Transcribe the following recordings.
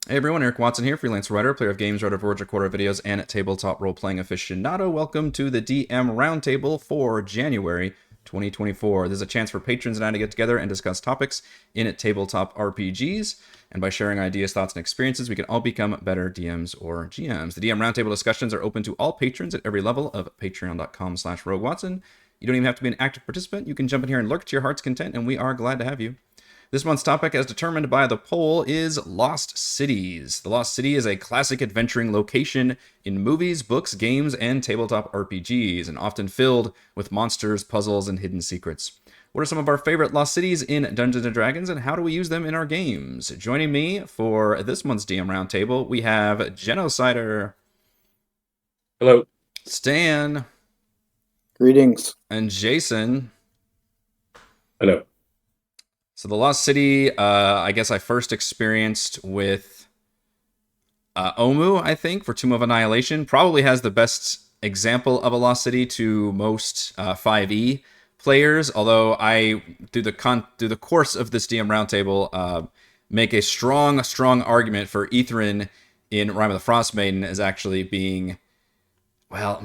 Hey everyone, Eric Watson here, freelance writer, player of games, writer of words, recorder of videos, and tabletop role-playing aficionado. Welcome to the DM Roundtable for January 2024. This is a chance for patrons and I to get together and discuss topics in tabletop RPGs. And by sharing ideas, thoughts, and experiences, we can all become better DMs or GMs. The DM Roundtable discussions are open to all patrons at every level of patreon.com/roguewatson. You don't even have to be an active participant. You can jump in here and lurk to your heart's content, and we are glad to have you. This month's topic, as determined by the poll, is Lost Cities. The Lost City is a classic adventuring location in movies, books, games, and tabletop RPGs, and often filled with monsters, puzzles, and hidden secrets. What are some of our favorite Lost Cities in Dungeons & Dragons, and how do we use them in our games? Joining me for this month's DM Roundtable, we have Genocider, Hello. Stan, Greetings. and Jason. Hello. So the Lost City, I guess I first experienced with Omu, I think, for Tomb of Annihilation. Probably has the best example of a Lost City to most 5e players, although I, through the course of this DM Roundtable, make a strong argument for Ithrin in Rime of the Frost Maiden as actually being, well,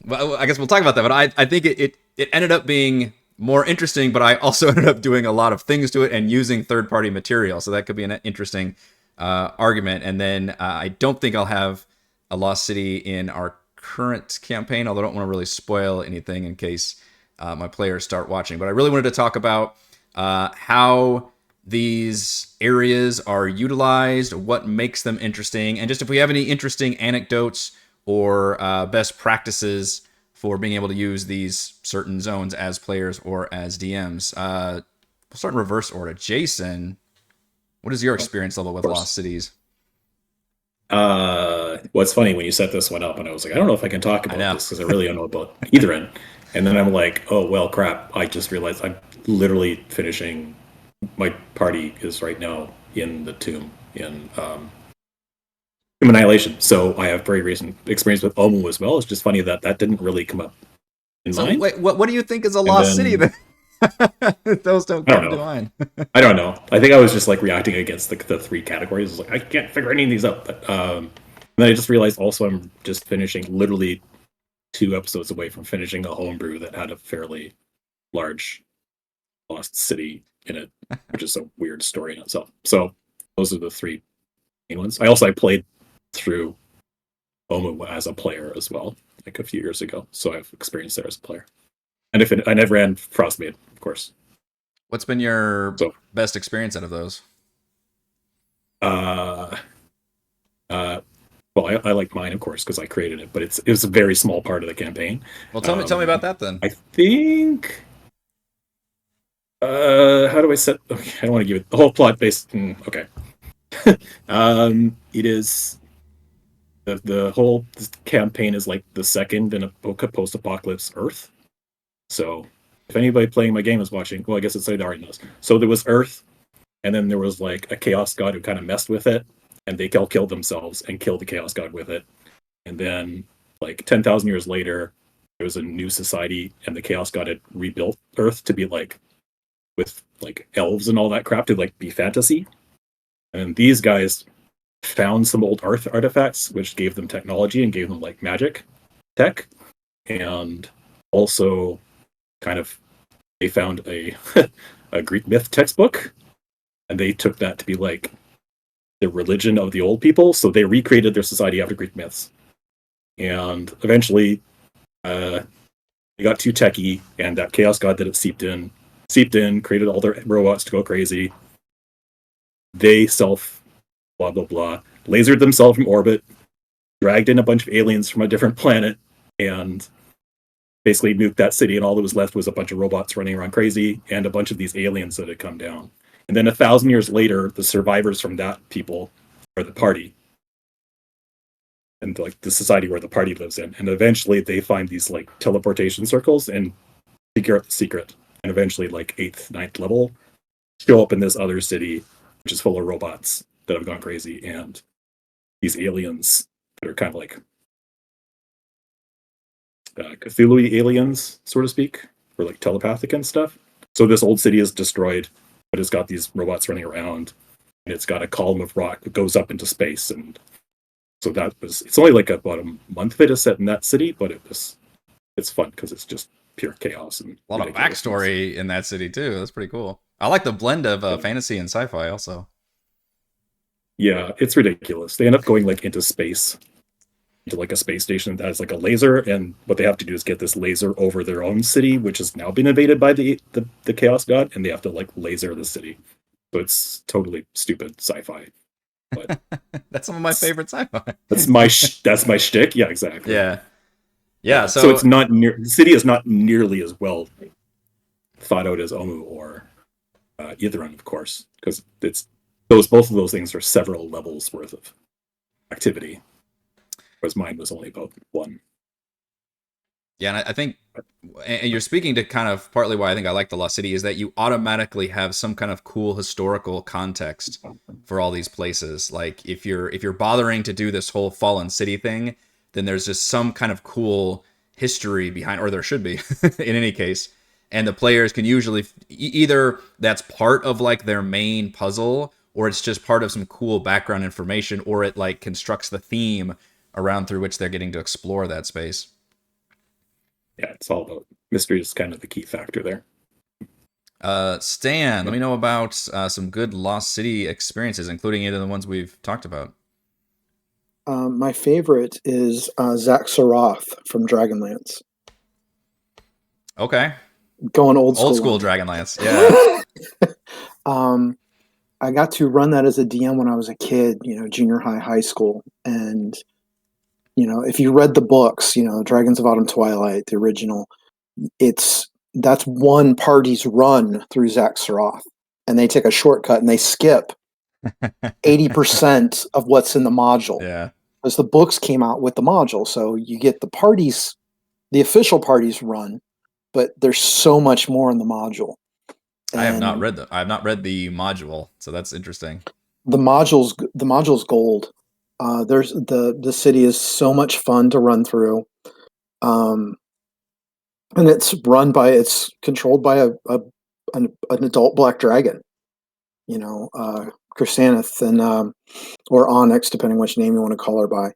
I guess we'll talk about that, but I think it ended up being more interesting, but I also ended up doing a lot of things to it and using third-party material, so that could be an interesting argument. And then I don't think I'll have a Lost City in our current campaign, although I don't want to really spoil anything in case my players start watching. But I really wanted to talk about how these areas are utilized, what makes them interesting, and just if we have any interesting anecdotes or best practices for being able to use these certain zones as players or as DMs. We'll start in reverse order. Jason, what is your experience level with Lost Cities? What's funny when you set this one up, and I was like, I don't know if I can talk I about know. this because I really don't know about either end. And then I'm like, oh well, crap! I just realized I'm literally finishing. My party is right now in the tomb in Annihilation, so I have very recent experience with Omu as well. It's just funny that that didn't really come up in So mind. wait, what do you think is a And Lost City then then? Those don't I don't come to know. mind. I don't know. I think I was just like reacting against the three categories. I was like, I can't figure any of these out. But and then I just realized also I'm just finishing literally 2 episodes away from finishing a homebrew that had a fairly large lost city in it, which is a weird story in itself. So those are the three main ones. I played through Omu as a player as well, like a few years ago. So I've experienced there as a player. And if I never ran Frostmaid, of course. What's been your So best experience out of those? uh uh well, I like mine, of course, because I created it, but it was a very small part of the campaign. Well, tell me about that then. I think. How do I set? Okay, I don't want to give it the whole plot based. Okay. It is the whole campaign is like the second in a post-apocalypse Earth. So, if anybody playing my game is watching, well, I guess it's already knows. So there was Earth, and then there was like a chaos god who kind of messed with it, and they all killed themselves and killed the chaos god with it. And then, like 10,000 years later, there was a new society, and the chaos god had rebuilt Earth to be like with like elves and all that crap to like be fantasy. And these guys found some old Earth artifacts, which gave them technology and gave them like magic tech, and also kind of they found a a Greek myth textbook, and they took that to be like the religion of the old people. So they recreated their society after Greek myths, and eventually, they got too techy, and that chaos god that it seeped in, created all their robots to go crazy. They self blah blah blah lasered themselves from orbit, dragged in a bunch of aliens from a different planet, and basically nuked that city. And all that was left was a bunch of robots running around crazy and a bunch of these aliens that had come down. And then 1,000 years later, the survivors from that people are the party, and like the society where the party lives in. And eventually, they find these like teleportation circles and figure out the secret. And eventually, like eighth, ninth level, show up in this other city, which is full of robots that have gone crazy, and these aliens that are kind of like Cthulhu aliens, so to speak, or like telepathic and stuff. So this old city is destroyed, but it's got these robots running around, it's got a column of rock that goes up into space, and so it's only like about a month of it is set in that city, but it's fun because it's just pure chaos and a lot of backstory in that city too. That's pretty cool. I like the blend of fantasy and sci-fi also. Yeah, it's ridiculous. They end up going like into space, into like a space station that has like a laser, and what they have to do is get this laser over their own city, which has now been invaded by the chaos god, and they have to like laser the city. So it's totally stupid sci-fi. But that's some of my favorite sci-fi. that's my shtick. Yeah, exactly. Yeah. So it's not the city is not nearly as well thought out as Omu or Ithran, of course, because it's both of those things are several levels worth of activity, whereas mine was only about one. Yeah, and I think, and you're speaking to kind of partly why I think I like the Lost City is that you automatically have some kind of cool historical context for all these places. Like if you're bothering to do this whole Fallen City thing, then there's just some kind of cool history behind, or there should be in any case. And the players can usually either that's part of like their main puzzle, or it's just part of some cool background information, or it like constructs the theme around through which they're getting to explore that space. Yeah, it's all about mystery is kind of the key factor there. Stan, let me know about some good Lost City experiences, including either of the ones we've talked about. My favorite is Zach Saroth from Dragonlance. Okay. Going old school. Old school Dragonlance, yeah. I got to run that as a DM when I was a kid, junior high school. And, if you read the books, Dragons of Autumn Twilight, the original, that's one party's run through Zach Saroth. And they take a shortcut and they skip 80% of what's in the module. Yeah. Because the books came out with the module. So you get the official party's run, but there's so much more in the module. I have not read the module, so that's interesting. The module's gold. There's the city is so much fun to run through, and it's controlled by an adult black dragon, Chrysaneth and or Onyx, depending which name you want to call her by.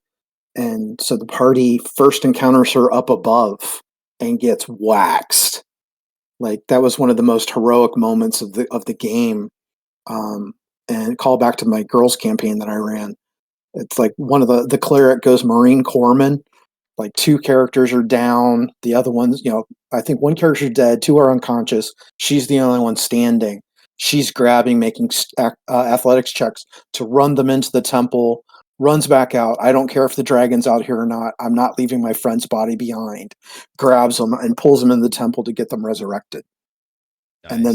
And so the party first encounters her up above and gets waxed. Like that was one of the most heroic moments of the game. And call back to my girls campaign that I ran. It's like one of the cleric goes Marine Corpsman. Like two characters are down. The other ones, I think one character's dead. Two are unconscious. She's the only one standing. She's grabbing, making athletics checks to run them into the temple. Runs back out. I don't care if the dragon's out here or not. I'm not leaving my friend's body behind. Grabs them and pulls them into the temple to get them resurrected. Nice. And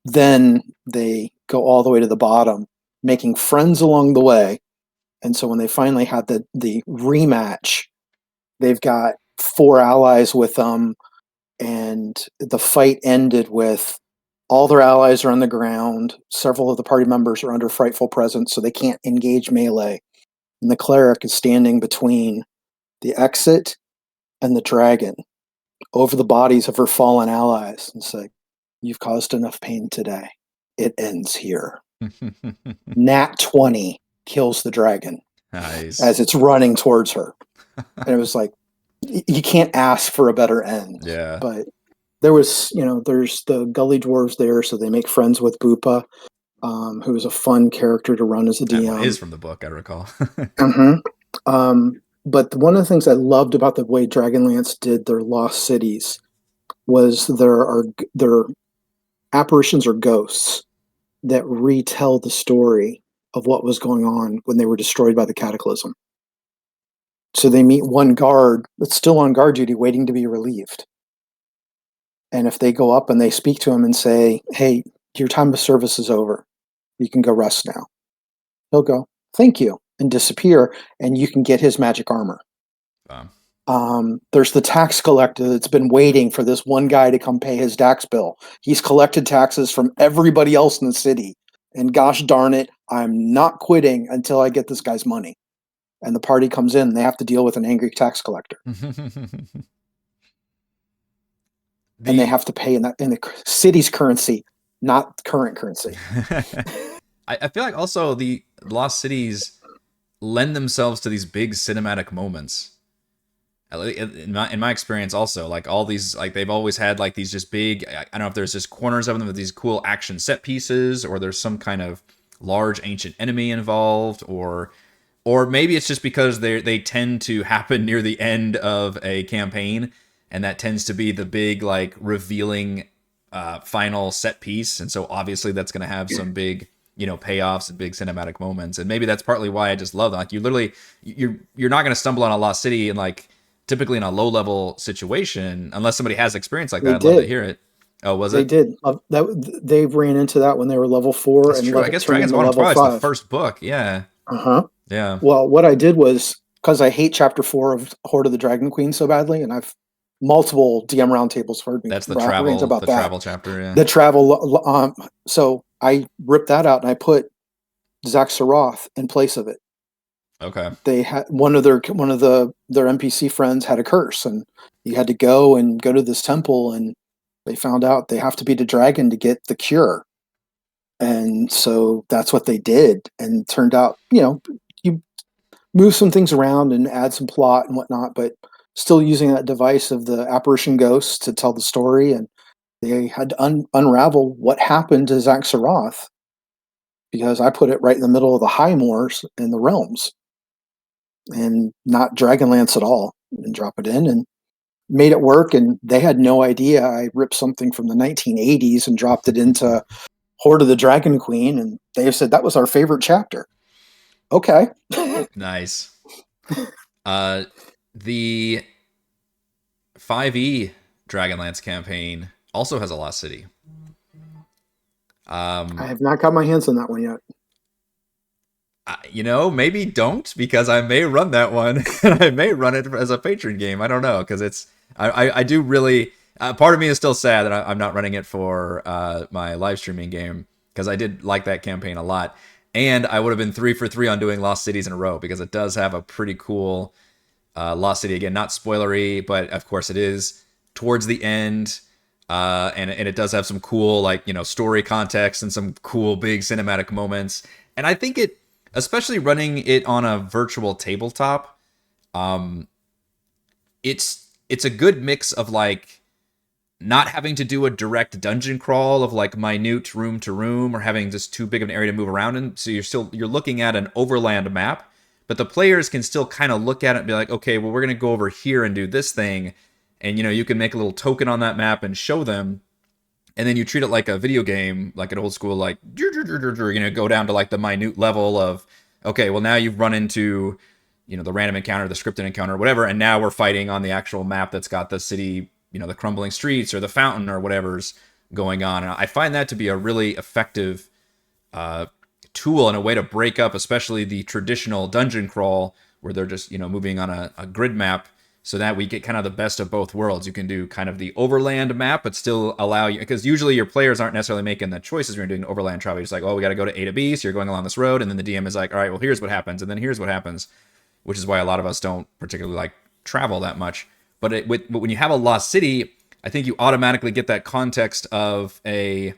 then they go all the way to the bottom, making friends along the way. And so when they finally had the rematch, they've got 4 allies with them, and the fight ended with all their allies are on the ground. Several of the party members are under frightful presence, so they can't engage melee. And the cleric is standing between the exit and the dragon over the bodies of her fallen allies and say, "You've caused enough pain today. It ends here." Nat 20 kills the dragon. Nice. As it's running towards her. And it was like, you can't ask for a better end. Yeah. But there was, there's the Gully Dwarves there, so they make friends with Bupa, who is a fun character to run as a DM. It is from the book, I recall. But one of the things I loved about the way Dragonlance did their Lost Cities was there are apparitions or ghosts that retell the story of what was going on when they were destroyed by the cataclysm. So they meet one guard that's still on guard duty waiting to be relieved. And if they go up and they speak to him and say, "Hey, your time of service is over. You can go rest now." He'll go, "Thank you," and disappear, and you can get his magic armor. There's the tax collector that's been waiting for this one guy to come pay his tax bill. He's collected taxes from everybody else in the city. And gosh darn it, I'm not quitting until I get this guy's money. And the party comes in, and they have to deal with an angry tax collector. And they have to pay in the city's currency, not current currency. I feel like also the Lost Cities lend themselves to these big cinematic moments. In my experience, also, like all these, like they've always had like these just big. I don't know if there's just corners of them with these cool action set pieces, or there's some kind of large ancient enemy involved, or maybe it's just because they tend to happen near the end of a campaign, and that tends to be the big like revealing final set piece, and so obviously that's going to have some big payoffs and big cinematic moments, and maybe that's partly why I just love them. Like you're not going to stumble on a Lost City and like typically in a low level situation unless somebody has experience like They that. I'd love to did. hear it. Oh, was They it? did. They ran into that when they were level 4 That's and true. I let it guess turn Dragon's into Bottom level Twilight's the 5. first book. Yeah, Uh huh. yeah. Well, what I did was because I hate Chapter 4 of Horde of the Dragon Queen so badly, and I've multiple DM roundtables heard me That's rant the about that. travel chapter. Yeah. The travel. So I ripped that out and I put Zach Saroth in place of it. Okay. They had one of their their NPC friends had a curse, and you had to go to this temple, and they found out they have to beat a dragon to get the cure. And so that's what they did, and it turned out, you move some things around and add some plot and whatnot, but still using that device of the apparition ghosts to tell the story. And they had to unravel what happened to Zach Saroth because I put it right in the middle of the High Moors and the realms and not Dragonlance at all, and drop it in and made it work. And they had no idea I ripped something from the 1980s and dropped it into Horde of the Dragon Queen, and they said that was our favorite chapter. Okay. Nice. The 5e Dragonlance campaign also has a Lost City. I have not got my hands on that one yet. Maybe don't, because I may run that one and I may run it as a patron game. I don't know, because I do really. Part of me is still sad that I'm not running it for my live streaming game, because I did like that campaign a lot, and I would have been 3 for 3 on doing Lost Cities in a row, because it does have a pretty cool Lost City. Again, not spoilery, but of course it is towards the end. And it does have some cool, like, story context and some cool big cinematic moments. And I think it, especially running it on a virtual tabletop, it's a good mix of like not having to do a direct dungeon crawl of like minute room to room, or having just too big of an area to move around in. So you're looking at an overland map, but the players can still kind of look at it and be like, okay, well, we're gonna go over here and do this thing, and you can make a little token on that map and show them, and then you treat it like a video game, like an old school, like go down to like the minute level of, okay, well, now you've run into the random encounter, the scripted encounter, whatever, and now we're fighting on the actual map that's got the city, the crumbling streets or the fountain or whatever's going on. And I find that to be a really effective tool and a way to break up, especially the traditional dungeon crawl where they're just moving on a grid map, so that we get kind of the best of both worlds. You can do kind of the overland map, but still allow you, because usually your players aren't necessarily making the choices when you're doing overland travel. You're just like, oh, we got to go to A to B, so you're going along this road, and then the DM is like, all right, well, here's what happens, and then here's what happens, which is why a lot of us don't particularly like travel that much. But when you have a Lost City, I think you automatically get that context of it's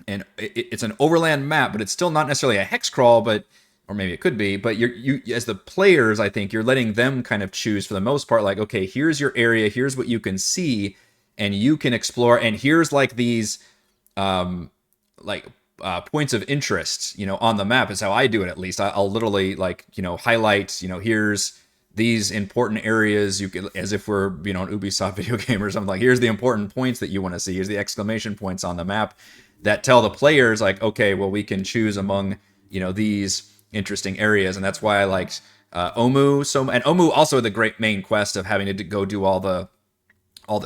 an overland map, but it's still not necessarily a hex crawl, or maybe it could be, but you as the players, I think you're letting them kind of choose for the most part, like, okay, here's your area, here's what you can see, and you can explore, and here's like these points of interest, on the map is how I do it, at least. I'll literally like, highlight, here's these important areas, you could, as if we're, an Ubisoft video game or something, like, here's the important points that you want to see, here's the exclamation points on the map that tell the players, like, okay, well, we can choose among, these interesting areas. And that's why I liked Omu so much. And Omu also had the great main quest of having to go do all the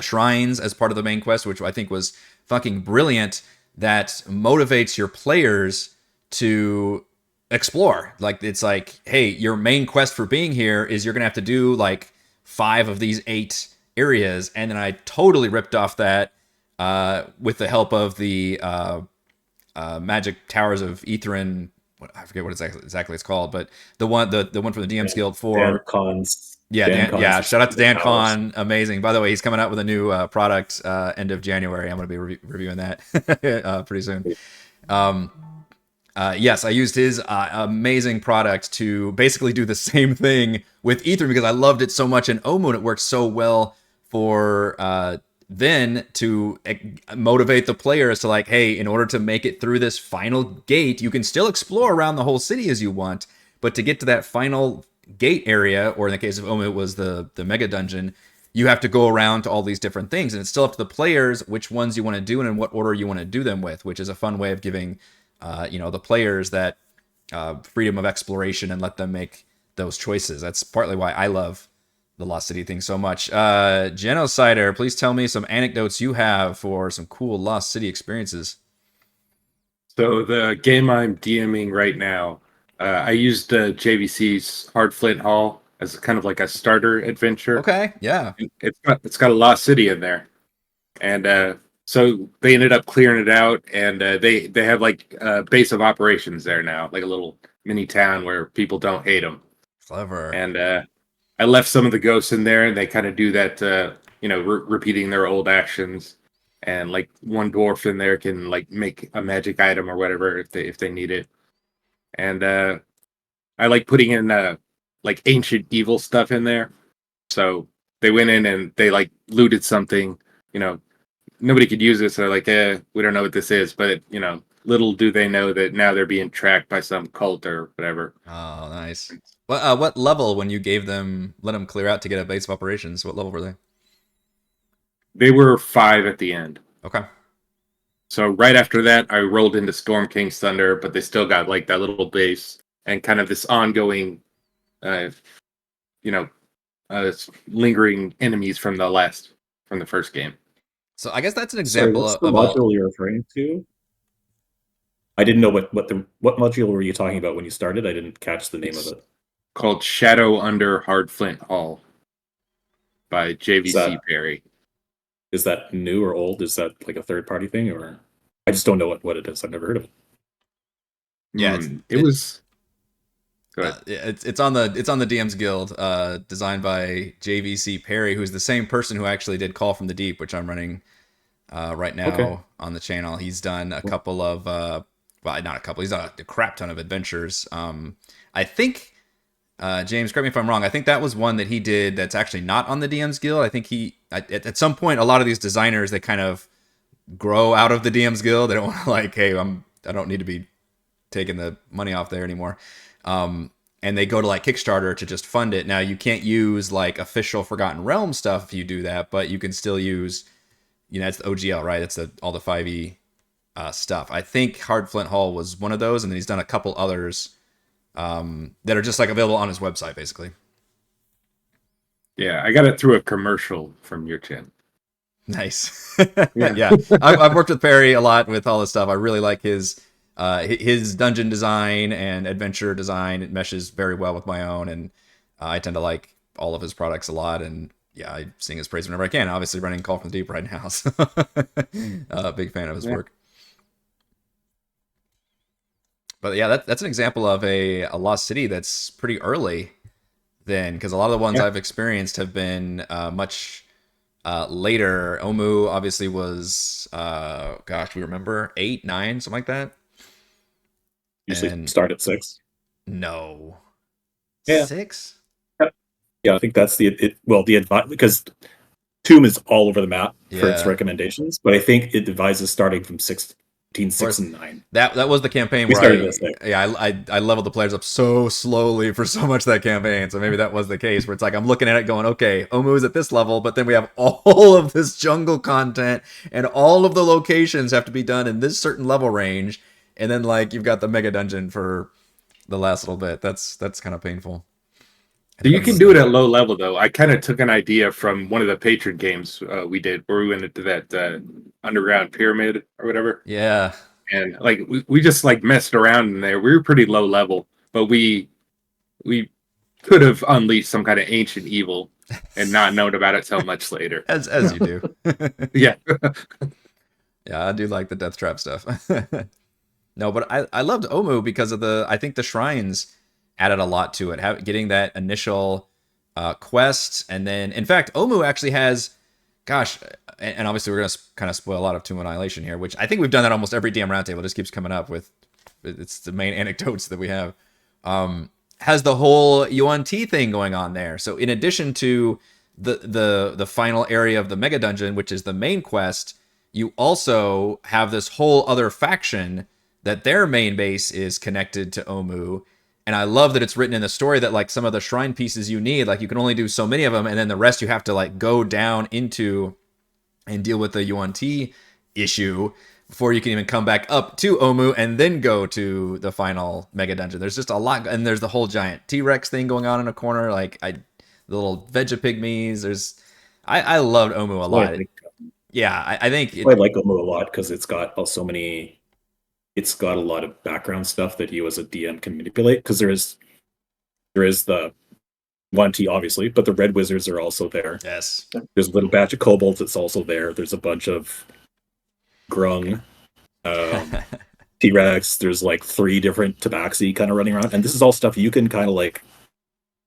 shrines as part of the main quest, which I think was fucking brilliant, that motivates your players to explore. Like, it's like, hey, your main quest for being here is you're gonna have to do like 5 of these 8 areas. And then I totally ripped off that with the help of the Magic Towers of Ithrin. I forget what exactly it's called, but the one from the DM's Guild for Dan Con's. yeah. Shout out to Dan Towers. Con, amazing. By the way, he's coming out with a new product end of January. I'm going to be reviewing that pretty soon. Yes, I used his amazing product to basically do the same thing with Ether because I loved it so much in Omu, and it worked so well for then to motivate the players to like, hey, in order to make it through this final gate, you can still explore around the whole city as you want, but to get to that final gate area, or in the case of Omu, it was the mega dungeon, you have to go around to all these different things, and it's still up to the players which ones you want to do and in what order you want to do them with, which is a fun way of giving the players that freedom of exploration and let them make those choices. That's partly why I love the Lost City thing so much. Genocider, please tell me some anecdotes you have for some cool Lost City experiences. So the game I'm DMing right now, I used JVC's Hard Flint Hall as kind of like a starter adventure. Okay, yeah. It's got a Lost City in there, and so they ended up clearing it out, and they have like a base of operations there now, like a little mini town where people don't hate them. Clever. And I left some of the ghosts in there, and they kind of do that, repeating their old actions. And like one dwarf in there can like make a magic item or whatever if they need it. And I like putting in like ancient evil stuff in there. So they went in and they like looted something. Nobody could use it, so they're like, we don't know what this is. But little do they know that now they're being tracked by some cult or whatever. Oh, nice. What level when you let them clear out to get a base of operations? What level were they? They were 5 at the end. Okay. So right after that, I rolled into Storm King's Thunder, but they still got like that little base and kind of this ongoing, lingering enemies from the first game. So I guess that's an example what's the module you're referring to? I didn't know what module were you talking about when you started? I didn't catch the name of it. Called Shadow Under Hard Flint Hall by JVC Perry. Is that new or old? Is that like a third-party thing, or I just don't know what it is. I've never heard of it. Yeah, it was. It's on the DM's Guild, designed by JVC Perry, who's the same person who actually did Call from the Deep, which I'm running right now on the channel. He's done a couple of not a couple. He's done a crap ton of adventures. I think. James, correct me if I'm wrong. I think that was one that he did that's actually not on the DM's Guild. I think at some point, a lot of these designers, they kind of grow out of the DM's Guild. They don't want to like, hey, I don't need to be taking the money off there anymore. And they go to like Kickstarter to just fund it. Now you can't use like official Forgotten Realm stuff if you do that, but you can still use, it's the OGL, right? It's all the 5e stuff. I think Hard Flint Hall was one of those, and then he's done a couple others that are just like available on his website, basically. Yeah, I got it through a commercial from your channel. Nice. Yeah. I've worked with Perry a lot with all this stuff. I really like his dungeon design and adventure design. It meshes very well with my own, and I tend to like all of his products a lot. And yeah, I sing his praise whenever I can. Obviously, running Call from the Deep right now, so big fan of his work. But yeah, that's an example of a Lost City that's pretty early then, because a lot of the ones I've experienced have been much later. Omu obviously was, we remember 8, 9, something like that. Usually start at 6. No. Yeah. 6? Yeah, I think that's the advice, because Tomb is all over the map for its recommendations, but I think it advises starting from 6, and 9. That was the campaign where I leveled the players up so slowly for so much of that campaign. So maybe that was the case where it's like I'm looking at it going, okay, Omu is at this level, but then we have all of this jungle content and all of the locations have to be done in this certain level range, and then like you've got the mega dungeon for the last little bit. That's kind of painful. So you can do it at low level though. I kind of took an idea from one of the patron games we did where we went into that underground pyramid or whatever. Yeah. And like we just like messed around in there. We were pretty low level, but we could have unleashed some kind of ancient evil and not known about it till much later. as you do. Yeah. Yeah, I do like the death trap stuff. No, but I loved Omu because of I think the shrines added a lot to it. Getting that initial quest, and then, in fact, Omu actually has, and obviously we're going to kind of spoil a lot of Tomb Annihilation here, which I think we've done that almost every DM roundtable. It just keeps coming up with it's the main anecdotes that we have. Has the whole Yuan Ti thing going on there. So in addition to the final area of the mega dungeon, which is the main quest, you also have this whole other faction that their main base is connected to Omu. And I love that it's written in the story that like some of the shrine pieces you need, like you can only do so many of them, and then the rest you have to like go down into and deal with the Yuan Ti issue before you can even come back up to Omu and then go to the final mega dungeon. There's just a lot, and there's the whole giant T-Rex thing going on in a corner, like the little Vegapygmies. I loved Omu a lot. I think I like Omu a lot because it's got so many. It's got a lot of background stuff that you as a DM can manipulate, because there is the Yuan Ti obviously, but the red wizards are also there. Yes. There's a little batch of kobolds that's also there. There's a bunch of grung T-Rex. There's like 3 different tabaxi kind of running around, and this is all stuff you can kind of like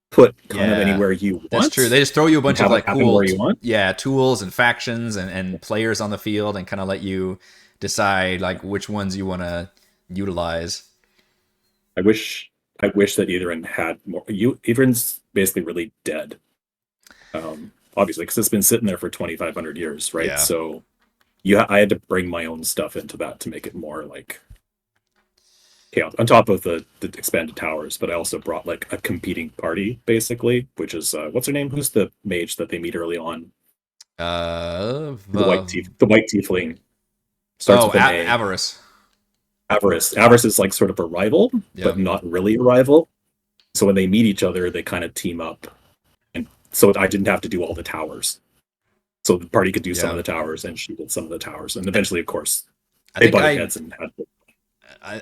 put kind of anywhere you want. That's true. They just throw you a bunch of like cool tools and factions and players on the field, and kind of let you decide like which ones you want to utilize. I wish that Aetherin had more. Aetherin's basically really dead, obviously, because it's been sitting there for 2,500 years, right? Yeah. So I had to bring my own stuff into that to make it more like chaos on top of the expanded towers. But I also brought like a competing party, basically, which is what's her name? Who's the mage that they meet early on? The white tiefling. Starts with an A. Avarice. Avarice is like sort of a rival, but not really a rival. So when they meet each other, they kind of team up, and so I didn't have to do all the towers. So the party could do some of the towers, and she did some of the towers, and eventually, of course, they butted heads and had.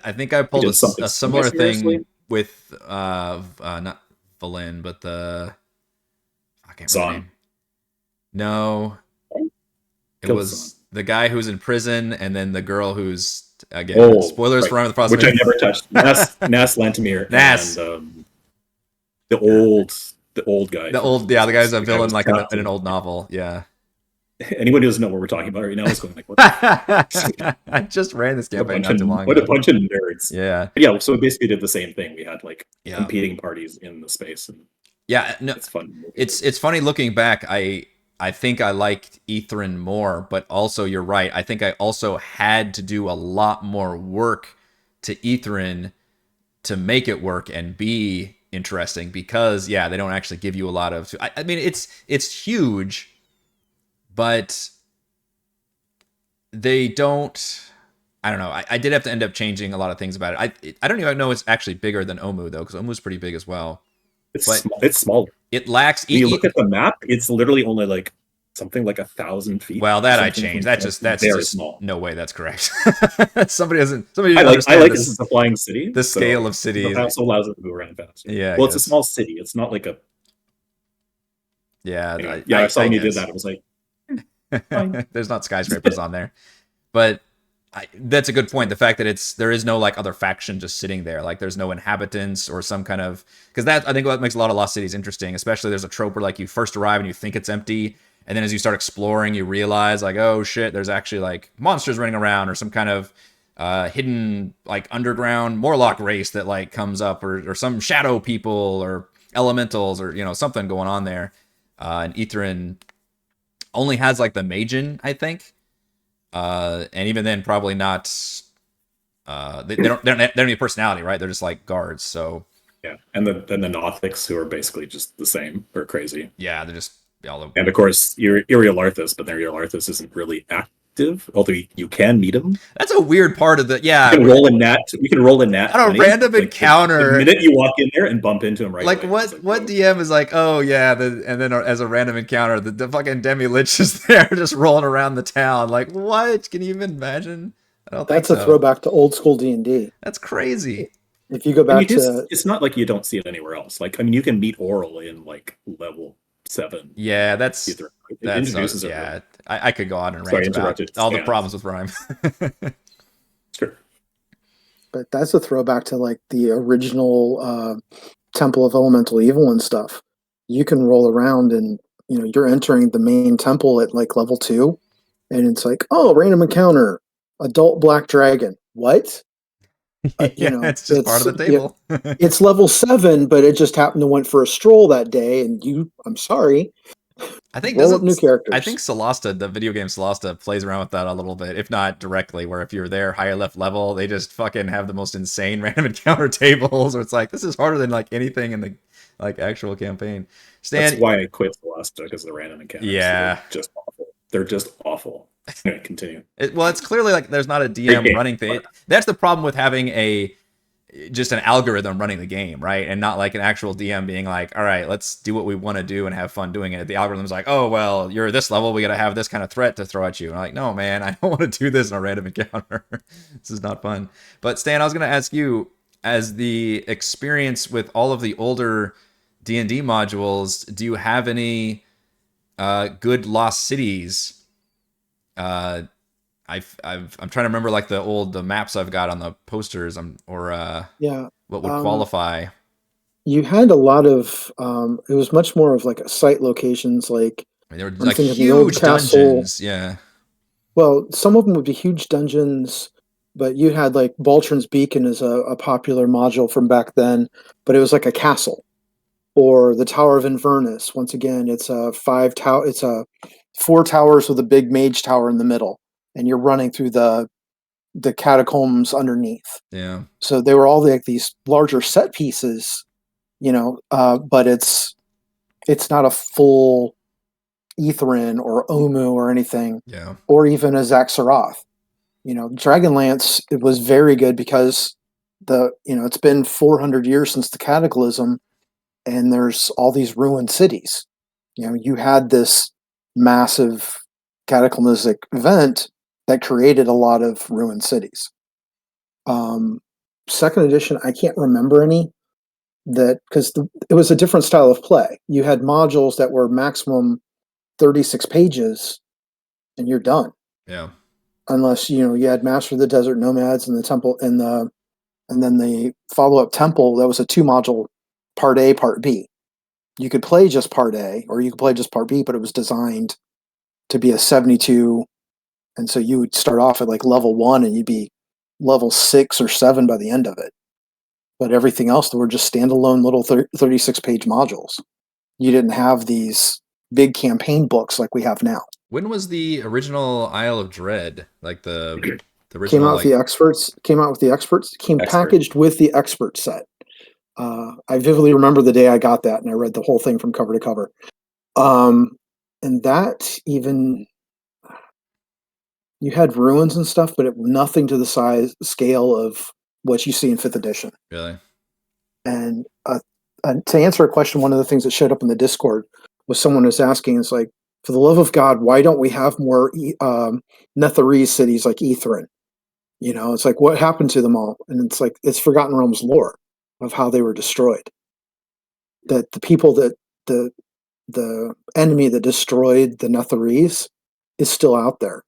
I think I pulled a similar thing with not Valin, but I can't remember the name. No, it was the guy who's in prison, and then the girl who's spoilers for Rime of the Frost, which I never touched. Nas Lantimir. Nas, and, the old guy. The guy's a villain like in an old novel. Yeah. Anyone who doesn't know what we're talking about right now is going like, what? I just ran this campaign not too long ago. What a bunch of nerds. Yeah. But yeah, so we basically did the same thing. We had like competing parties in the space. And it's fun. It's funny looking back. I think I liked Aetherin more, but also you're right. I think I also had to do a lot more work to Aetherin to make it work and be interesting, because they don't actually give you a lot of. I mean, it's huge, but they don't. I don't know. I did have to end up changing a lot of things about it. I don't even know it's actually bigger than Omu though, because Omu's pretty big as well. It's smaller. It lacks. When you look at the map, it's literally only like something like 1,000 feet. Well, that I changed. That's very small. No way, that's correct. Somebody doesn't I like this is a flying city. The scale of cities. It also allows it to move around fast. Yeah. Well, it's a small city. It's not like a. Yeah. Anyway, I saw when you did that. It was like. There's not skyscrapers on there, but that's a good point. The fact that there is no like other faction just sitting there, like there's no inhabitants or some kind of, because I think that makes a lot of lost cities interesting. Especially there's a trope where like you first arrive and you think it's empty, and then as you start exploring, you realize like, oh shit, there's actually like monsters running around or some kind of hidden like underground Morlock race that like comes up, or some shadow people or elementals or something going on there. And Aetherin only has like the Magen, I think. And even then, probably not. They don't have any personality, right? They're just like guards. So and the Nothics, who are basically just the same, are crazy. Yeah, they're just all over. And of course, Irialarthus, but Irialarthus isn't really active, although you can meet him. That's a weird part of the You can roll a nat. You can roll a nat on a random encounter. The minute you walk in there and bump into him, right? Like what DM is like, oh yeah, and then as a random encounter, the fucking Demi Lich is there, just rolling around the town. Like what? Can you even imagine? I don't think that's a throwback to old school D&D. That's crazy. If you go back it's not like you don't see it anywhere else. Like you can meet Oral in like level 7. Yeah, that's I could go on and rant about all the problems with Rime. Sure. But that's a throwback to like the original Temple of Elemental Evil and stuff. You can roll around and you're entering the main temple at like level 2, and it's like, oh, random encounter, adult black dragon. What? You know, it's just part of the yeah, table. it's level 7, but it just happened to went for a stroll that day, and I'm sorry, I think roll up new I think characters. Solasta, the video game Solasta, plays around with that a little bit, if not directly, where if you're there higher left level, they just fucking have the most insane random encounter tables where it's like, this is harder than like anything in the like actual campaign. That's Stan, why I quit the last because of the random encounters. yeah. They're just awful. They're just awful. Anyway, continue. Well, it's clearly like there's not a Great DM game. running thing. That's the problem with having just an algorithm running the game, right? And not like an actual DM being like, all right, let's do what we want to do and have fun doing it. The algorithm's like, oh, well, you're this level. We got to have this kind of threat to throw at you. And I'm like, no, man, I don't want to do this in a random encounter. This is not fun. But Stan, I was going to ask you, as the experience with all of the older D&D modules, do you have any good lost cities? I'm trying to remember like the maps I've got on the posters, Yeah. what would qualify. You had a lot of it was much more of like a site locations, like I mean, they were I'm like thinking the old huge castle. dungeons, yeah. Well, some of them would be huge dungeons, but you had like Baltron's Beacon is a popular module from back then, but it was like a castle. Or the Tower of Inverness. Once again, it's a it's a 4 towers with a big mage tower in the middle, and you're running through the catacombs underneath. Yeah. So they were all like these larger set pieces, you know, but it's not a full Etherin or Omu or anything, Yeah. or even a Zaxxaroth. You know, Dragonlance, it was very good because it's been 400 years since the Cataclysm, and there's all these ruined cities. You know, you had this massive cataclysmic event that created a lot of ruined cities. Second edition, I can't remember any that because it was a different style of play. You had modules that were maximum 36 pages, and you're done. Yeah. Unless you had Master of the Desert Nomads and the Temple and then the follow up Temple. That was a 2 module, part A, part B. You could play just part A or you could play just part B, but it was designed to be a 72. And so you would start off at like level 1 and you'd be level 6 or 7 by the end of it. But everything else were just standalone little 36 page modules. You didn't have these big campaign books like we have now. When was the original Isle of Dread? Like the original Came out with the experts. Came packaged with the expert set. I vividly remember the day I got that, and I read the whole thing from cover to cover. And that even you had ruins and stuff, but nothing to the scale of what you see in 5th edition. Really? And to answer a question, one of the things that showed up in the Discord was someone was asking, "It's like, for the love of God, why don't we have more Netherese cities like Etherin? You know, it's like, what happened to them all?" And it's like, it's Forgotten Realms lore of how they were destroyed. That the people that the enemy that destroyed the Netherese is still out there.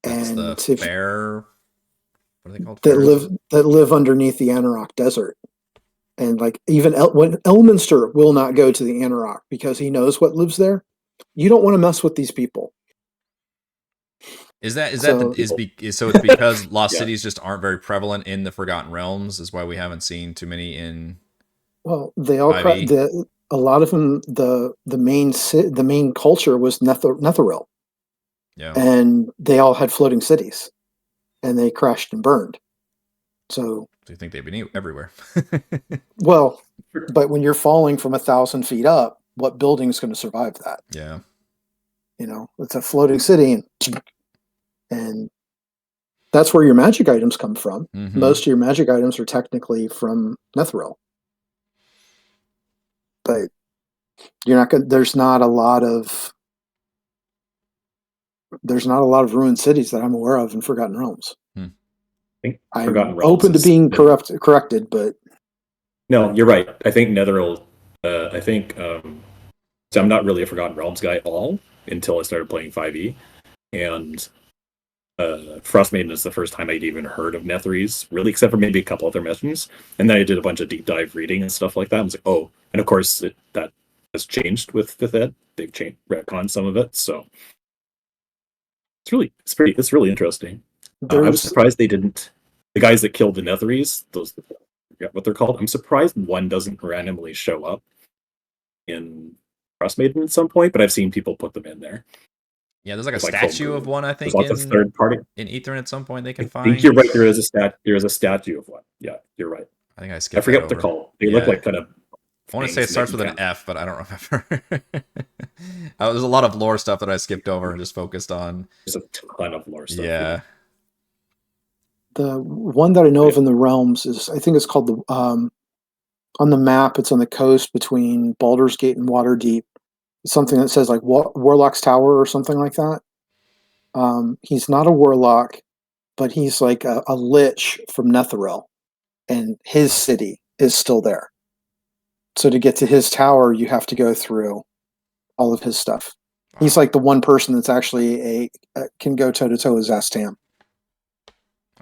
That's And the fair. What are they called? that live underneath the Anarok Desert. And like even when Elminster will not go to the Anarok because he knows what lives there. You don't want to mess with these people. So it's because lost cities just aren't very prevalent in the Forgotten Realms is why we haven't seen too many in. Well, they all a lot of them. The main culture was Netheril. Yeah. And they all had floating cities, and they crashed and burned. So do you think they'd be everywhere? Well, but when you're falling from 1,000 feet up, what building is going to survive that? Yeah. You know, it's a floating city, and that's where your magic items come from. Mm-hmm. Most of your magic items are technically from Netheril, but you're not going. There's not a lot of ruined cities that I'm aware of in Forgotten Realms. I'm open to being corrected, but no, you're right. I think Netheril. I think so. I'm not really a Forgotten Realms guy at all until I started playing 5e, and Frostmaiden is the first time I'd even heard of Netherese, really, except for maybe a couple other mentions. And then I did a bunch of deep dive reading and stuff like that. I was like, oh, and of course that has changed with 5th ed. They've retconned some of it, so it's really interesting. I was surprised they didn't the guys that killed the Netheries, those I forget what they're called. I'm surprised one doesn't randomly show up in Frost Maiden at some point, but I've seen people put them in there. Yeah, there's like a It's like statue homebrew. of one, I There's think, lots of third party. in Ethernet at some point they I can think find. you're right. There is a statue of one. Yeah, you're right. I think I I skipped forget that what they're over. called. They look like kind of. I want to say it things starts that with you an can- F, but I don't remember. There's a lot of lore stuff that I skipped over and just focused on. There's a ton of lore stuff. Yeah. The one that I know of in the realms is, I think it's called the on the map. It's on the coast between Baldur's Gate and Waterdeep. It's something that says like Warlock's Tower or something like that. He's not a warlock, but he's like a lich from Netheril, and his city is still there. So to get to his tower, you have to go through all of his stuff. He's like the one person that's actually can go toe to toe with Zastam.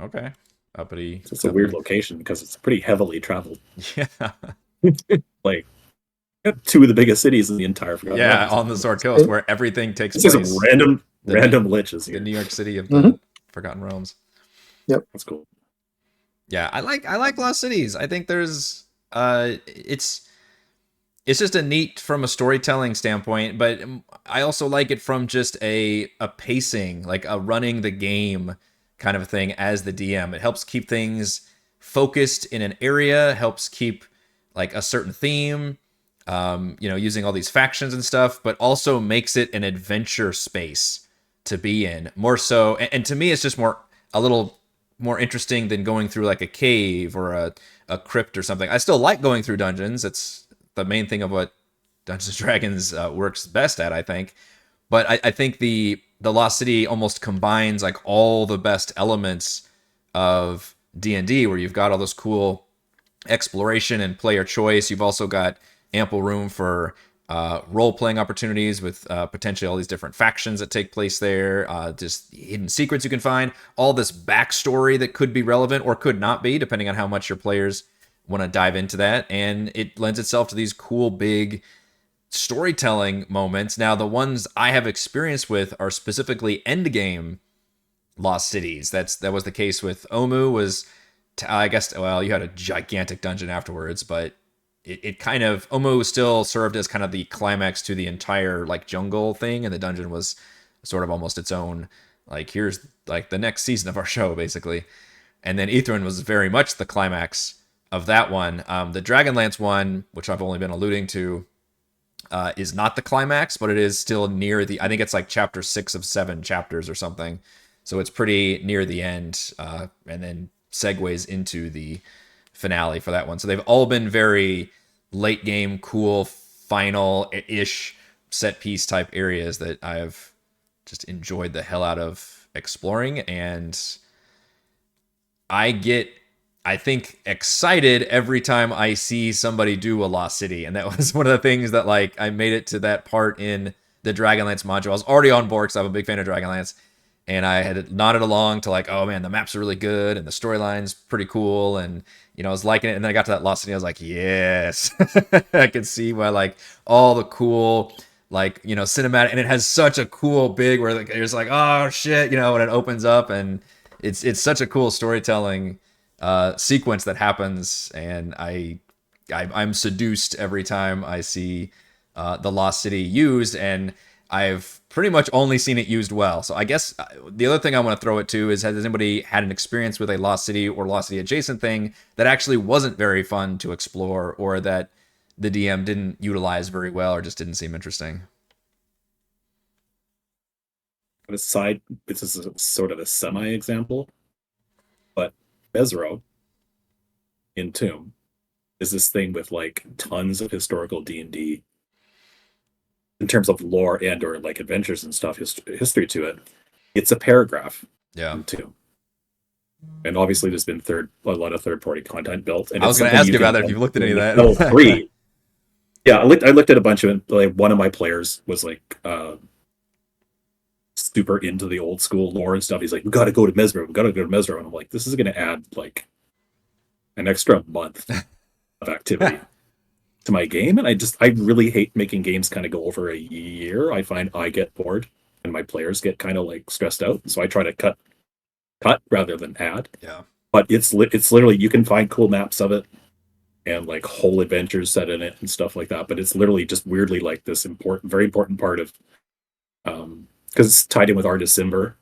Okay. Uppity. It's a weird location because it's pretty heavily traveled. Yeah. Like two of the biggest cities in the entire Forgotten Yeah, Realms. on the Sword Coast where everything takes It's place. just random The- liches The here. New York City of the Forgotten Realms. That's cool. Yeah, I like Lost Cities. I think there's it's just a neat from a storytelling standpoint, but I also like it from just a pacing, like a running the game kind of a thing as the DM. It helps keep things focused in an area, helps keep like a certain theme, using all these factions and stuff, but also makes it an adventure space to be in more so. And to me, it's just a little more interesting than going through like a cave or a crypt or something. I still like going through dungeons. It's the main thing of what Dungeons and Dragons works best at, I think. But I think the Lost City almost combines like all the best elements of D&D, where you've got all this cool exploration and player choice. You've also got ample room for role-playing opportunities with potentially all these different factions that take place there, just hidden secrets you can find, all this backstory that could be relevant or could not be, depending on how much your players want to dive into that. And it lends itself to these cool, big storytelling moments. Now, the ones I have experience with are specifically endgame Lost Cities. That was the case with Omu. I guess, well, you had a gigantic dungeon afterwards, but it kind of, Omu still served as kind of the climax to the entire like jungle thing, and the dungeon was sort of almost its own, like, here's like the next season of our show, basically. And then Ithrin was very much the climax of that one. The Dragonlance one, which I've only been alluding to, is not the climax, but it is still near I think it's like chapter 6 of 7 chapters or something. So it's pretty near the end, and then segues into the finale for that one. So they've all been very late game, cool, final-ish set piece type areas that I've just enjoyed the hell out of exploring. And I think excited every time I see somebody do a Lost City. And that was one of the things that, like, I made it to that part in the Dragonlance module. I was already on board because I'm a big fan of Dragonlance. And I had nodded along to like, oh man, the maps are really good and the storyline's pretty cool. And, I was liking it. And then I got to that Lost City. I was like, yes, I could see why, like, all the cool, like, cinematic. And it has such a cool big where like, you're just like, oh shit, when it opens up. And it's such a cool storytelling sequence that happens. And I'm seduced every time I see the Lost City used. And I've pretty much only seen it used well. So I guess the other thing I want to throw it to is, has anybody had an experience with a Lost City or Lost City adjacent thing that actually wasn't very fun to explore, or that the DM didn't utilize very well, or just didn't seem interesting? Aside, this is sort of a semi-example, but Mesro in Tomb is this thing with like tons of historical D&D in terms of lore and or like adventures and stuff, history to it. It's a paragraph. Yeah. Tomb. And obviously there's been a lot of third-party content built. And I was going to ask you about that if you've looked at any of that. Level 3. Yeah, I looked at a bunch of it. Like, one of my players was like super into the old school lore and stuff. He's like, we got to go to Mesro. And I'm like, this is going to add like an extra month of activity to my game. And I really hate making games kind of go over a year. I find I get bored and my players get kind of like stressed out. So I try to cut rather than add. Yeah. But it's literally, you can find cool maps of it and like whole adventures set in it and stuff like that. But it's literally just weirdly like this very important part of, because it's tied in with Artist Simber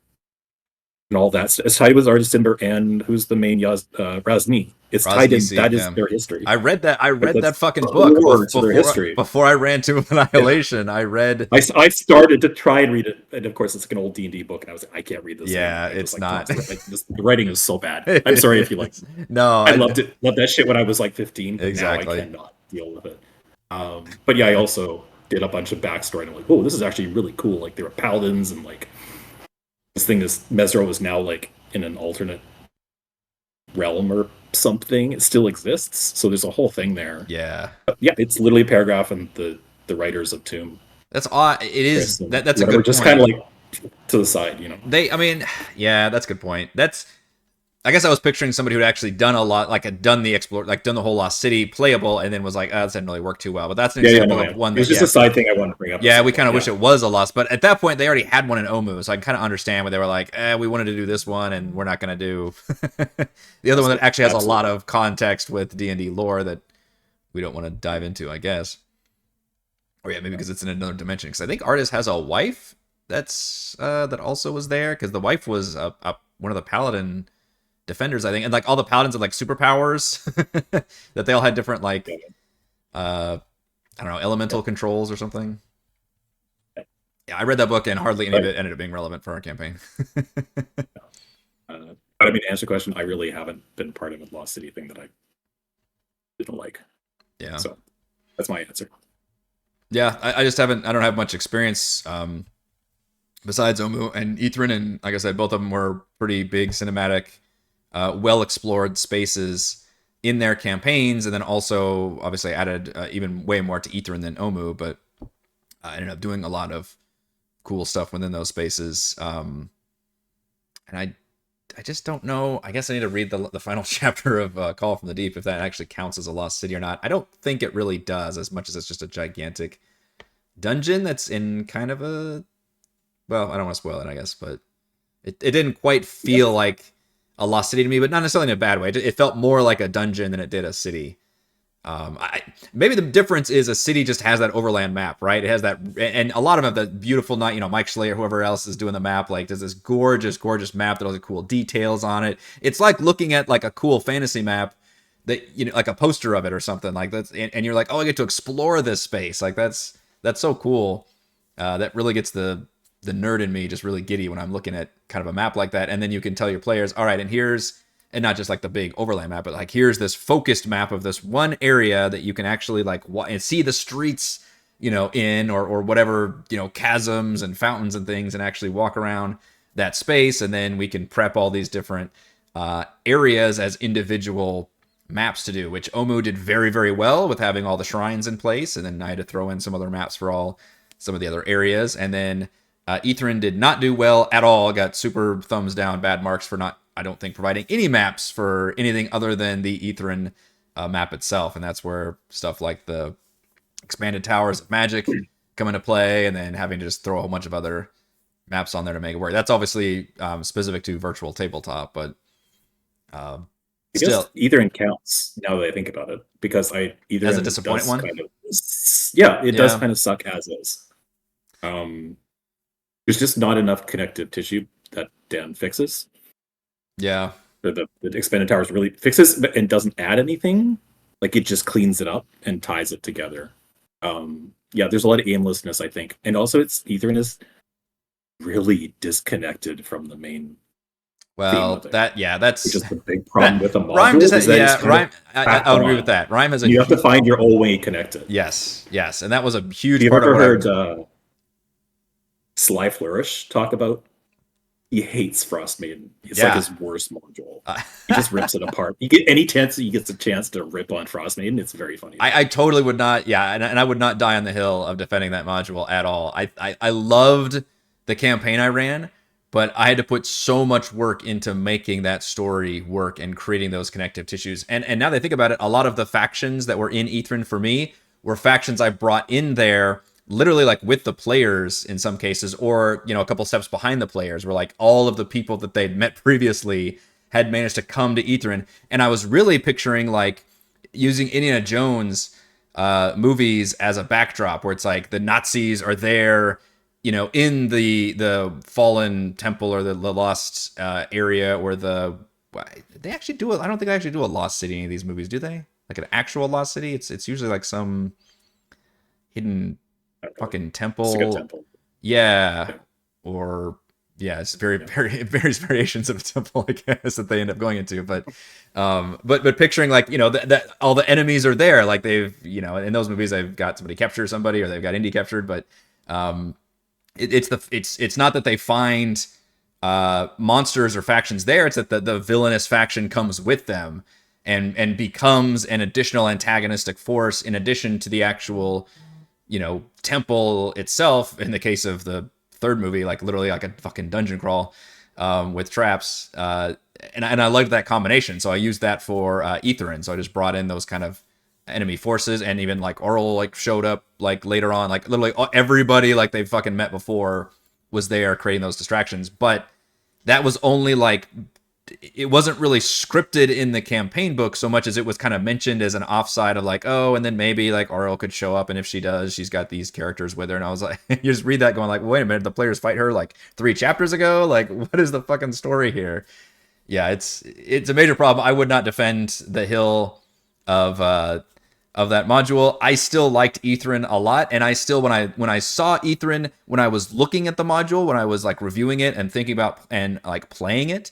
and all that. It's tied with Artist Simber and who's the main Razmi. It's tied in. Rosnici, That is yeah. their history. I read that. I read that that's fucking book core to their history. before I ran to Annihilation. I read. I started to try and read it, and of course it's like an old D&D book, and I was like, I can't read this. Yeah, anymore. it's not. The writing is so bad. I'm sorry if you like. No, I loved it. Loved that shit when I was like 15. Exactly. Now I cannot deal with it. But yeah, I also did a bunch of backstory, and I'm like, oh, this is actually really cool. Like there were paladins, and like this Mesro is now like in an alternate realm or something. It still exists, so there's a whole thing there. Yeah. But yeah, it's literally a paragraph in the writers of Tomb. That's odd. It is. That's a good just point. kind of like to the side, you know. I mean, yeah, that's a good point. I guess I was picturing somebody who'd actually done a lot, like had done the whole Lost City playable, and then was like, this didn't really work too well. But that's an example of one. It's just a side thing I wanted to bring up. Yeah, we kind of wish it was a Lost, but at that point they already had one in Omu, so I kind of understand where they were like, we wanted to do this one, and we're not going to do the other one that actually has a lot of context with D&D lore that we don't want to dive into, I guess. Or yeah, maybe because it's in another dimension. Because I think Artist has a wife that also was there, because the wife was one of the Paladin defenders, I think, and like all the paladins had like superpowers that they all had different like I don't know, elemental controls or something. Yeah, I read that book and hardly any of it ended up being relevant for our campaign. But I mean, to answer the question, I really haven't been part of a Lost City thing that I didn't like. Yeah, so that's my answer. Yeah, I just haven't. I don't have much experience besides Omu and Ithrin, and like I said, both of them were pretty big cinematic, well-explored spaces in their campaigns, and then also obviously added even way more to Ithrin than Omu, but I ended up doing a lot of cool stuff within those spaces. And I just don't know. I guess I need to read the final chapter of Call from the Deep, if that actually counts as a Lost City or not. I don't think it really does, as much as it's just a gigantic dungeon that's in kind of a... Well, I don't want to spoil it, I guess, but it didn't quite feel like a Lost City to me, but not necessarily in a bad way. It felt more like a dungeon than it did a city. Maybe the difference is a city just has that overland map, right? It has that, and a lot of them have that beautiful night. Mike Schley or whoever else is doing the map, like there's this gorgeous map that has cool details on it. It's like looking at like a cool fantasy map that like a poster of it or something like that, and you're like, oh, I get to explore this space. Like that's so cool. That really gets the nerd in me just really giddy when I'm looking at kind of a map like that. And then you can tell your players, all right, and not just like the big overland map, but like here's this focused map of this one area that you can actually like and see the streets, in or whatever, chasms and fountains and things, and actually walk around that space. And then we can prep all these different areas as individual maps to do, which Omu did very, very well with having all the shrines in place. And then I had to throw in some other maps for some of the other areas. And then Ithrin did not do well at all. Got super thumbs down, bad marks for not, I don't think, providing any maps for anything other than the Ithrin map itself. And that's where stuff like the expanded towers of magic come into play, and then having to just throw a whole bunch of other maps on there to make it work. That's obviously specific to virtual tabletop, but still, Ithrin counts now that I think about it, because Ithrin as a disappointing one. It does kind of suck as is. There's just not enough connective tissue that Dan fixes. Yeah. The expanded towers really fixes and doesn't add anything. Like it just cleans it up and ties it together. There's a lot of aimlessness, I think. And also Ithrin is really disconnected from the main. Well, that's just the big problem with a module. Rhyme Rhyme. I would agree with that. Rhyme has you have to find your own way connected. Yes, and that was a huge. Have part you ever of heard Sly Flourish talk about? He hates Frost Maiden. It's like his worst module. He just rips it apart. You get any chance that he gets a chance to rip on Frost Maiden, it's very funny. I totally would not. Yeah, and I would not die on the hill of defending that module at all. I loved the campaign I ran, but I had to put so much work into making that story work and creating those connective tissues. And now that I think about it, a lot of the factions that were in Ithrin for me were factions I brought in there literally like with the players in some cases, or a couple steps behind the players, where like all of the people that they'd met previously had managed to come to Ythryn. And I was really picturing like using Indiana Jones movies as a backdrop, where it's like the Nazis are there, in the fallen temple or the lost area, or they actually do it. I don't think they actually do a lost city in any of these movies, do they? Like an actual lost city? It's usually like some hidden fucking temple. It's like a temple. Yeah. Or it's various variations of a temple, I guess, that they end up going into. But picturing like, that all the enemies are there, like they've, in those movies they've got somebody capture somebody, or they've got Indy captured, but it's not that they find monsters or factions there. It's that the villainous faction comes with them and becomes an additional antagonistic force in addition to the actual, temple itself. In the case of the third movie, like literally like a fucking dungeon crawl with traps. And I liked that combination, so I used that for Ythryn. So I just brought in those kind of enemy forces, and even like Oral like showed up like later on, like literally everybody like they've fucking met before was there creating those distractions. But that was only like, it wasn't really scripted in the campaign book so much as it was kind of mentioned as an offside of like, oh, and then maybe like Oral could show up, and if she does, she's got these characters with her. And I was like, you just read that going like, wait a minute, the players fight her like 3 chapters ago? Like, what is the fucking story here? Yeah, it's a major problem. I would not defend the hill of that module. I still liked Ythryn a lot, and I still, when I saw Ythryn, when I was looking at the module, when I was like reviewing it and thinking about and like playing it,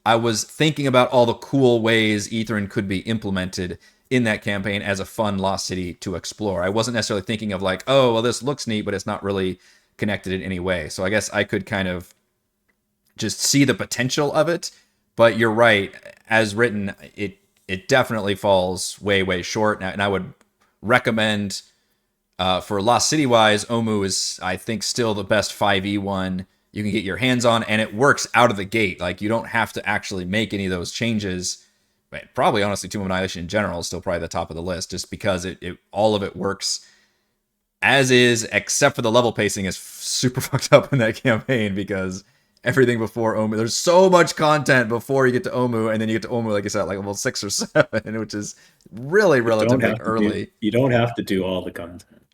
I was thinking about all the cool ways Ythryn could be implemented in that campaign as a fun lost city to explore. I wasn't necessarily thinking of like, oh, well, this looks neat, but it's not really connected in any way. So I guess I could kind of just see the potential of it. But you're right, as written, it definitely falls way, way short. And I would recommend, for Lost City wise, Omu is, I think, still the best 5e one you can get your hands on, and it works out of the gate. Like, you don't have to actually make any of those changes. But probably, honestly, Tomb of Annihilation in general is still probably the top of the list, just because it all of it works as is, except for the level pacing is super fucked up in that campaign, because everything before Omu, there's so much content before you get to Omu, and then you get to Omu, like I said, like level 6 or 7, which is really relatively early. You don't have to do all the content.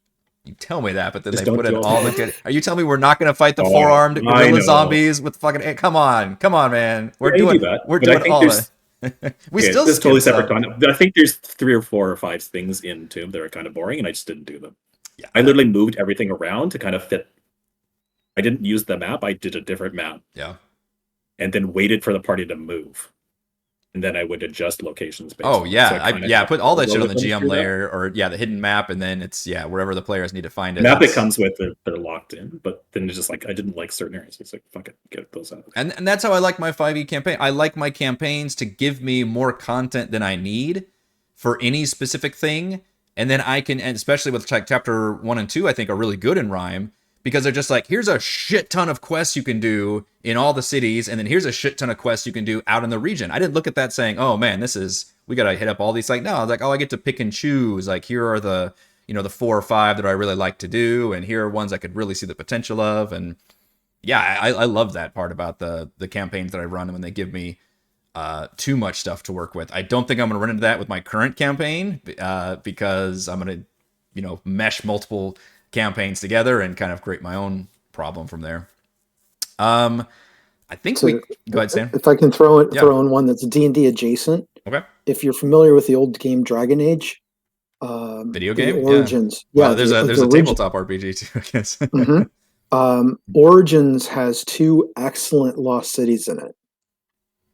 You tell me that, but then Just they don't put in do all the good. Are you telling me we're not going to fight the four-armed gorilla zombies with fucking? Come on, man. We're doing that. We're doing all that. We still. This is totally separate content. I think there's 3 or 4 or 5 things in Tomb that are kind of boring, and I just didn't do them. Yeah, I literally moved everything around to kind of fit. I didn't use the map. I did a different map. Yeah. And then waited for the party to move. And then I would adjust locations based on I put all that shit on the GM layer, or the hidden map, and then it's wherever the players need to find it. The map it comes with, they're locked in, but then it's just like I didn't like certain areas. It's like, fuck it, get those out. And that's how I like my 5e campaign. I like my campaigns to give me more content than I need for any specific thing. And then I can, and especially with like chapter 1 and 2, I think are really good in Rime, because they're just like, here's a shit ton of quests you can do in all the cities, and then here's a shit ton of quests you can do out in the region. I didn't look at that saying, oh man, we gotta hit up all these. Like, no, I was like, oh, I get to pick and choose. Like, here are the, the 4 or 5 that I really like to do, and here are ones I could really see the potential of. And yeah, I love that part about the campaigns that I run when they give me too much stuff to work with. I don't think I'm gonna run into that with my current campaign, because I'm gonna, mesh multiple campaigns together and kind of create my own problem from there. I think go ahead, Sam. If I can throw in one that's D&D adjacent. Okay. If you're familiar with the old game Dragon Age, video game Origins. Yeah, well, there's a tabletop RPG too, I guess. Mm-hmm. Origins has 2 excellent lost cities in it.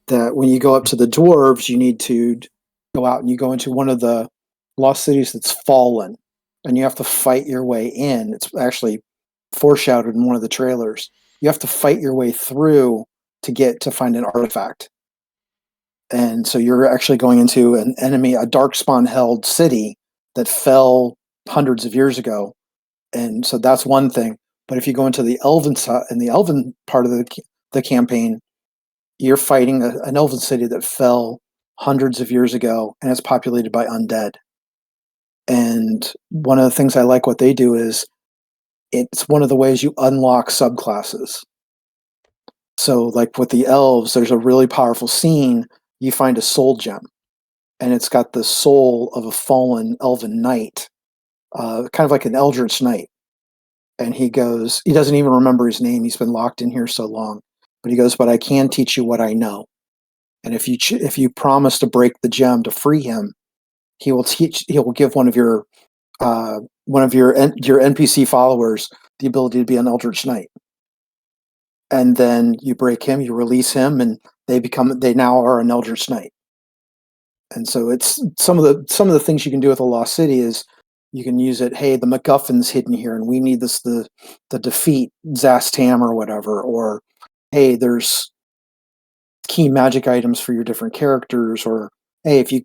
That when you go up to the dwarves, you need to go out and you go into one of the lost cities that's fallen, and you have to fight your way in. It's actually foreshadowed in one of the trailers. You have to fight your way through to find an artifact. And so you're actually going into an enemy, a darkspawn held city that fell hundreds of years ago. And so that's one thing. But if you go into the elven part of the campaign, you're fighting an elven city that fell hundreds of years ago, and it's populated by undead. And one of the things I like what they do is it's one of the ways you unlock subclasses. So like with the elves, there's a really powerful scene you find a soul gem, and it's got the soul of a fallen elven knight, kind of like an eldritch knight. And he goes, he doesn't even remember his name. He's been locked in here so long, but he goes, "But I can teach you what I know. And if you promise to break the gem to free him, he will teach. He will give one of your NPC followers the ability to be an eldritch knight. And then you break him, you release him, and they now are an eldritch knight." And so it's some of the things you can do with a lost city is you can use it. Hey, the MacGuffin's hidden here, and we need this the defeat Zastam or whatever. Or hey, there's key magic items for your different characters. Or hey, if you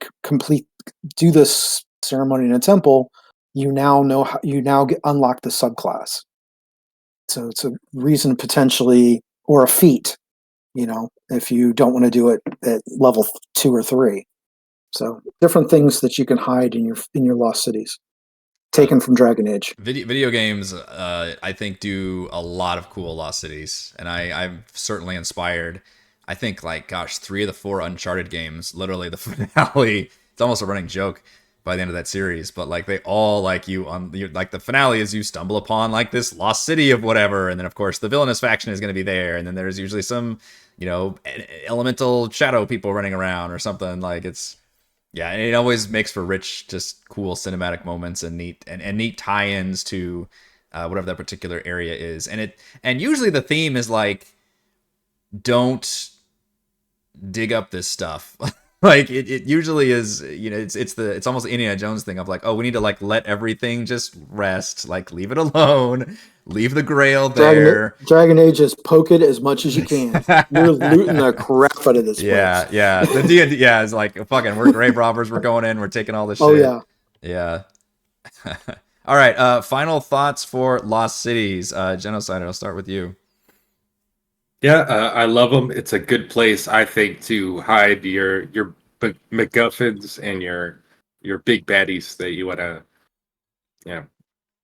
do this ceremony in a temple, you now unlock the subclass. So it's a reason potentially, or a feat, if you don't want to do it at level 2 or 3. So different things that you can hide in your lost cities, taken from Dragon Age. Video games, I think, do a lot of cool lost cities, and I'm certainly inspired. I think, 3 of the 4 Uncharted games, literally the finale, it's almost a running joke by the end of that series, but they all the finale is you stumble upon this lost city of whatever, and then of course the villainous faction is going to be there, and then there's usually some elemental shadow people running around or something. And it always makes for rich, just cool cinematic moments and neat tie-ins to whatever that particular area is, and usually the theme is don't dig up this stuff. It usually is, it's almost the Indiana Jones thing of we need to let everything just rest, leave it alone, leave the grail there. Dragon Age is poke it as much as you can. You're looting the crap out of this place. Yeah. The D&D, it's fucking, we're grave robbers, we're going in, we're taking all this shit. Oh yeah. All right, final thoughts for Lost Cities. Genocide, I'll start with you. Yeah, I love them. It's a good place, I think, to hide your MacGuffins and your big baddies that you want to,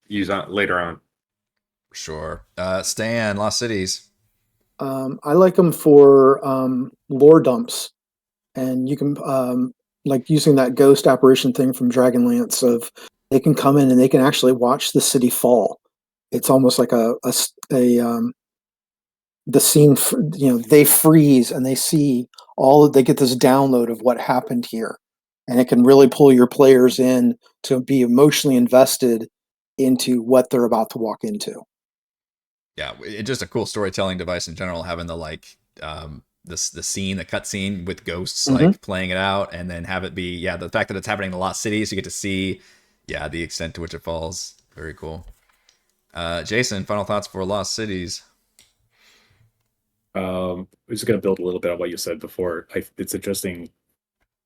use on later on. Sure. Stan, Lost Cities. I like them for lore dumps, and you can using that ghost apparition thing from Dragonlance of they can come in and they can actually watch the city fall. It's almost like the scene, they freeze and they see they get this download of what happened here, and it can really pull your players in to be emotionally invested into what they're about to walk into. Yeah, it's just a cool storytelling device in general, having the the cut scene with ghosts playing it out, and then have it be the fact that it's happening in the Lost City, so you get to see the extent to which it falls. Very cool. Jason, final thoughts for Lost Cities. I'm just going to build a little bit on what you said before. It's interesting.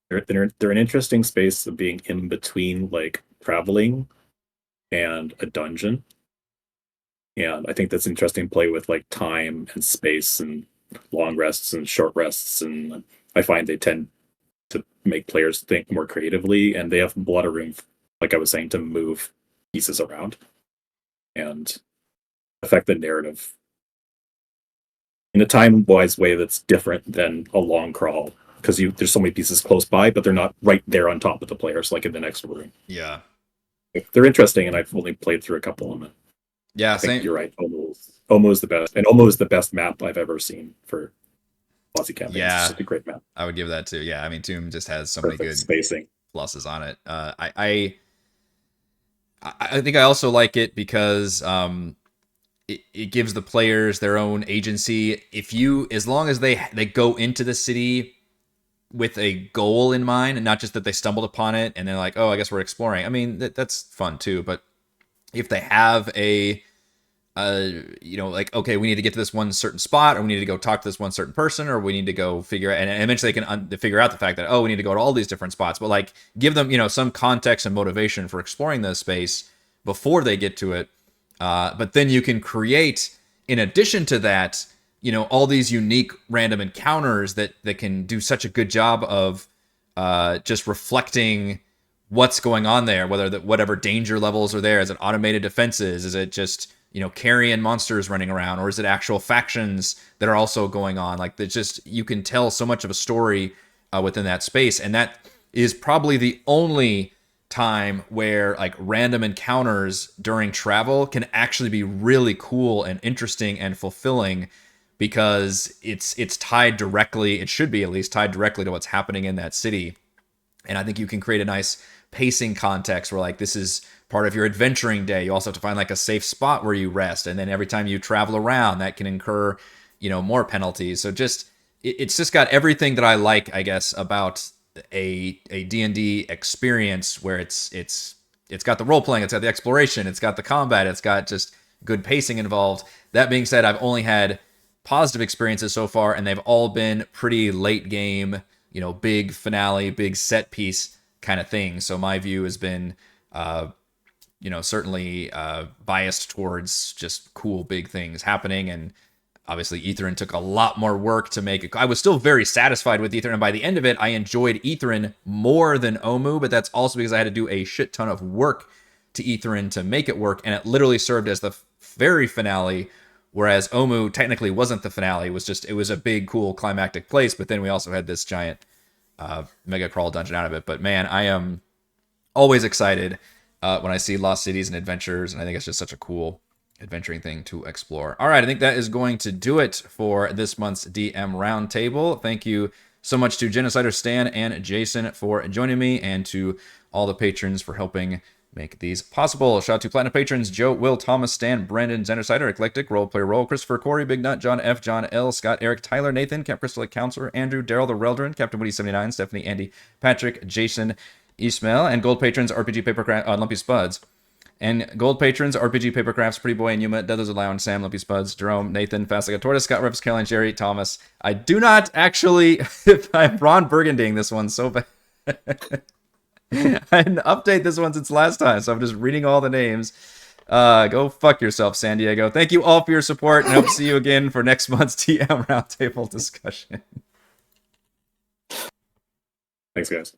They're an interesting space of being in between traveling and a dungeon. And I think that's interesting play with time and space and long rests and short rests. And I find they tend to make players think more creatively, and they have a lot of room, like I was saying, to move pieces around and affect the narrative in a time-wise way that's different than a long crawl, because there's so many pieces close by, but they're not right there on top of the players, in the next room. Yeah. They're interesting, and I've only played through a couple of them. Yeah, I think you're right. Omo is the best, and Omo is the best map I've ever seen for Aussie campaigns. Yeah, it's just a great map. I would give that too. Yeah, I mean, Tomb just has so Perfect many good spacing pluses on it. I think I also like it because it gives the players their own agency. As long as they go into the city with a goal in mind, and not just that they stumbled upon it and they're like, oh, I guess we're exploring. I mean, that's fun too. But if they have okay, we need to get to this one certain spot, or we need to go talk to this one certain person, or we need to go figure out, and eventually they can figure out the fact that, we need to go to all these different spots, but give them, some context and motivation for exploring the space before they get to it. But then you can create, in addition to that, all these unique random encounters that can do such a good job of just reflecting what's going on there, whatever danger levels are there. Is it automated defenses? Is it just, carrion monsters running around, or is it actual factions that are also going on? You can tell so much of a story within that space. And that is probably the only time where like random encounters during travel can actually be really cool and interesting and fulfilling, because it's tied directly, it should be at least tied directly to what's happening in that city. And I think you can create a nice pacing context where like this is part of your adventuring day. You also have to find like a safe spot where you rest, and then every time you travel around, that can incur, you know, more penalties. So just it's just got everything that I like, I guess, about a D&D experience, where it's got the role playing, it's got the exploration, it's got the combat, it's got just good pacing involved. That being said, I've only had positive experiences so far, and they've all been pretty late game, you know, big finale, big set piece kind of thing. So my view has been, you know, certainly biased towards just cool big things happening. And obviously Etherin took a lot more work to make it. I was still very satisfied with Etherin, and by the end of it, I enjoyed Etherin more than Omu, but that's also because I had to do a shit ton of work to Etherin to make it work, and it literally served as the very finale, whereas Omu technically wasn't the finale. It was a big, cool, climactic place, but then we also had this giant mega crawl dungeon out of it. But man, I am always excited when I see Lost Cities and Adventures, and I think it's just such a cool adventuring thing to explore. All right, I think that is going to do it for this month's DM Roundtable. Thank you so much to Genocider Stan and Jason for joining me, and to all the patrons for helping make these possible. Shout out to Platinum patrons Joe, Will, Thomas, Stan, Brandon, Genocider, Eclectic, Roleplay Roll, Christopher, Corey, Big Nut, John F, John L, Scott, Eric, Tyler, Nathan, Camp Crystal Counselor, Andrew, Daryl the Reldrin, Captain Woody 79, Stephanie, Andy, Patrick, Jason, Ismail, and gold patrons RPG Papercraft, Lumpy Spuds. And gold patrons RPG Papercrafts, Pretty Boy and Yuma, Deathers Allowance, Sam, Lumpy Spuds, Jerome, Nathan, Fast Like a Tortoise, Scott Rivers, Caroline, Jerry, Thomas. I do not actually, I'm Ron Burgundying this one so bad. I didn't update this one since last time, so I'm just reading all the names. Go fuck yourself, San Diego. Thank you all for your support, and hope to see you again for next month's TM Roundtable discussion. Thanks, guys.